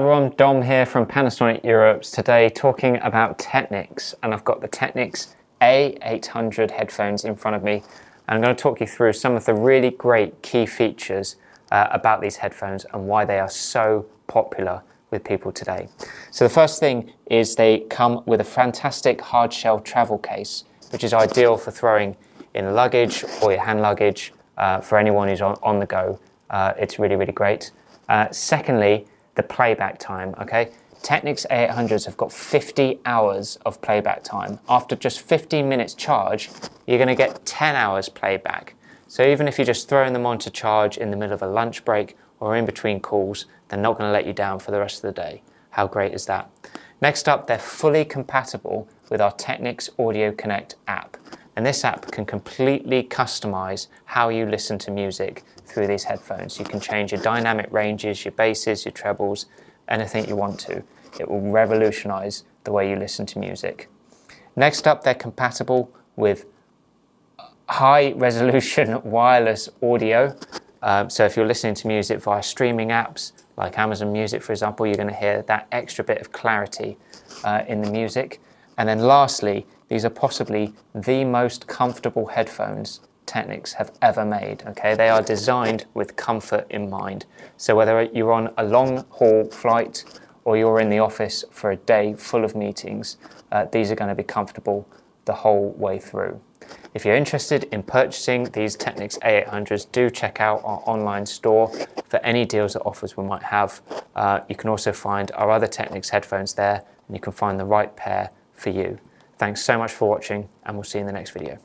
Everyone, Dom here from Panasonic Europe's today talking about Technics, and I've got the Technics A800 headphones in front of me, and I'm going to talk you through some of the really great key features about these headphones and why they are so popular with people today. So the first thing is they come with a fantastic hard shell travel case, which is ideal for throwing in luggage or your hand luggage for anyone who's on the go. It's really, really great. Secondly, the playback time, okay? Technics A800s have got 50 hours of playback time. After just 15 minutes charge, you're gonna get 10 hours playback. So even if you're just throwing them on to charge in the middle of a lunch break or in between calls, they're not gonna let you down for the rest of the day. How great is that? Next up, they're fully compatible with our Technics Audio Connect app. And this app can completely customize how you listen to music through these headphones. You can change your dynamic ranges, your basses, your trebles, anything you want to. It will revolutionize the way you listen to music. Next up, they're compatible with high resolution wireless audio. So if you're listening to music via streaming apps like Amazon Music, for example, you're going to hear that extra bit of clarity in the music. And then lastly, these are possibly the most comfortable headphones Technics have ever made. Okay, they are designed with comfort in mind. So whether you're on a long haul flight or you're in the office for a day full of meetings, these are going to be comfortable the whole way through. If you're interested in purchasing these Technics A800s, do check out our online store for any deals or offers we might have. You can also find our other Technics headphones there, and you can find the right pair for you. Thanks so much for watching, and we'll see you in the next video.